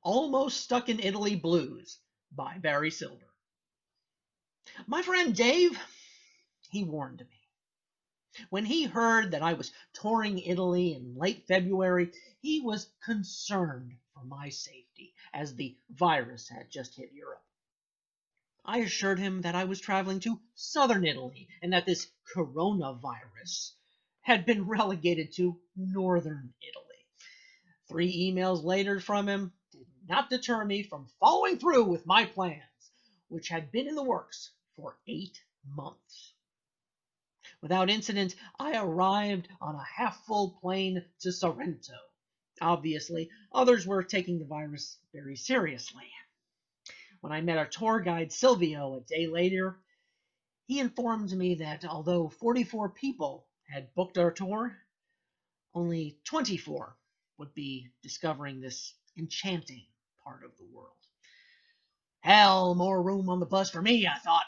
Almost Stuck in Italy Blues by Barry Silber. My friend Dave, he warned me. When he heard that I was touring Italy in late February, he was concerned for my safety as the virus had just hit Europe. I assured him that I was traveling to southern Italy and that this coronavirus had been relegated to northern Italy. 3 emails later from him did not deter me from following through with my plans, which had been in the works for 8 months. Without incident, I arrived on a half-full plane to Sorrento. Obviously, others were taking the virus very seriously. When I met our tour guide Silvio a day later, he informed me that although 44 people had booked our tour, only 24 would be discovering this enchanting part of the world. Hell, more room on the bus for me, I thought.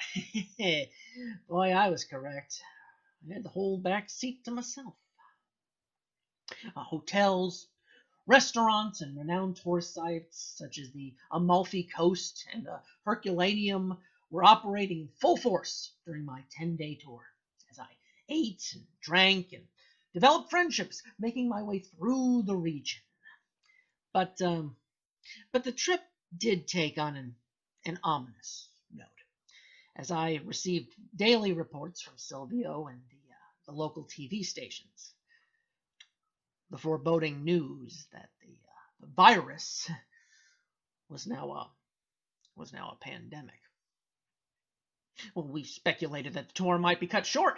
Boy, I was correct. I had the whole back seat to myself. Hotels, restaurants, and renowned tourist sites such as the Amalfi Coast and the Herculaneum were operating in full force during my 10-day tour as I ate and drank and developed friendships, making my way through the region. But the trip did take on an ominous note, as I received daily reports from Silvio and the local TV stations. The foreboding news that the virus was now a pandemic. Well, we speculated that the tour might be cut short,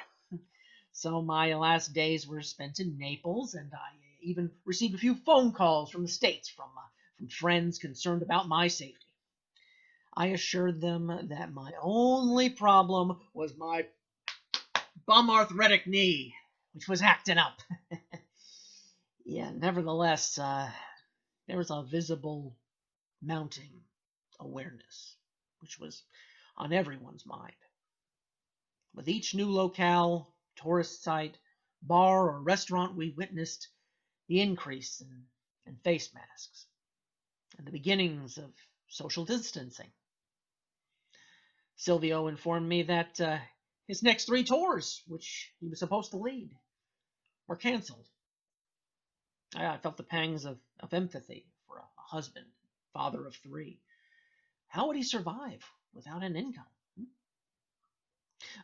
so my last days were spent in Naples, and I even received a few phone calls from the States from friends concerned about my safety. I assured them that my only problem was my bum arthritic knee, which was acting up. Yeah, nevertheless, there was a visible mounting awareness, which was on everyone's mind. With each new locale, tourist site, bar, or restaurant, we witnessed the increase in face masks and the beginnings of social distancing. Silvio informed me that his next 3 tours, which he was supposed to lead, were canceled. I felt the pangs of empathy for a husband, father of 3. How would he survive without an income?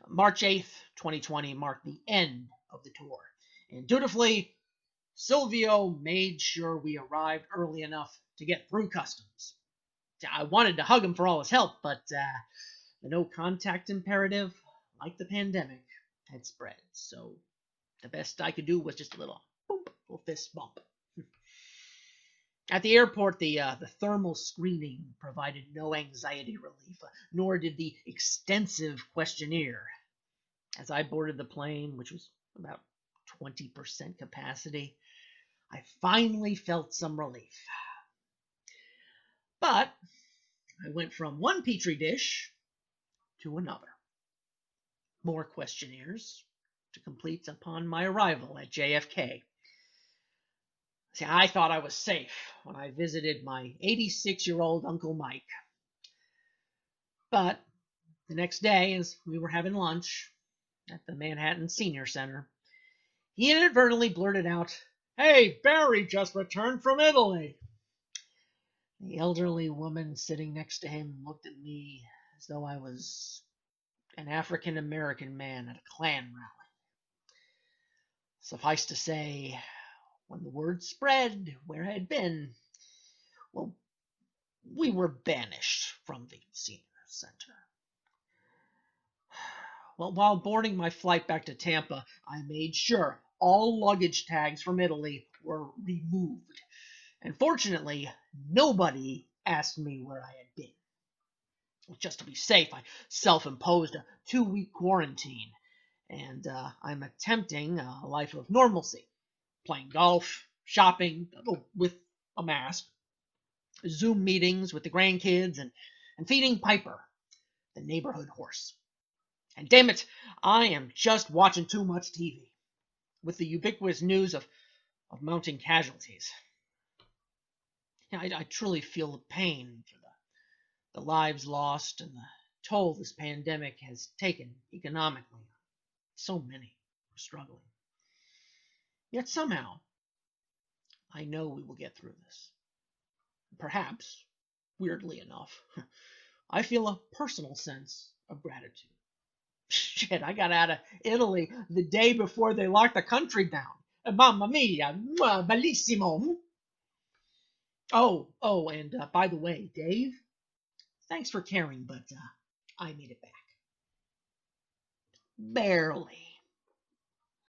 March 8th, 2020 marked the end of the tour, and dutifully, Silvio made sure we arrived early enough to get through customs. I wanted to hug him for all his help, but the no contact imperative, like the pandemic, had spread, so the best I could do was just a little boop, little fist bump. At the airport, the thermal screening provided no anxiety relief, nor did the extensive questionnaire. As I boarded the plane, which was about 20% capacity, I finally felt some relief. But I went from one petri dish to another. More questionnaires to complete upon my arrival at JFK. See, I thought I was safe when I visited my 86-year-old Uncle Mike. But the next day, as we were having lunch at the Manhattan Senior Center, he inadvertently blurted out, "Hey, Barry just returned from Italy." The elderly woman sitting next to him looked at me as though I was an African American man at a Klan rally. Suffice to say, when the word spread where I had been, well, we were banished from the senior center. Well, while boarding my flight back to Tampa, I made sure all luggage tags from Italy were removed. And fortunately, nobody asked me where I had been. Just to be safe, I self-imposed a 2-week quarantine, and I'm attempting a life of normalcy, playing golf, shopping with a mask, Zoom meetings with the grandkids, and feeding Piper, the neighborhood horse. And damn it, I am just watching too much TV, with the ubiquitous news of mounting casualties. I truly feel the pain for the lives lost and the toll this pandemic has taken economically. So many are struggling. Yet somehow, I know we will get through this. Perhaps, weirdly enough, I feel a personal sense of gratitude. Shit, I got out of Italy the day before they locked the country down. Mamma mia, bellissimo. And by the way, Dave, thanks for caring, but I made it back. Barely.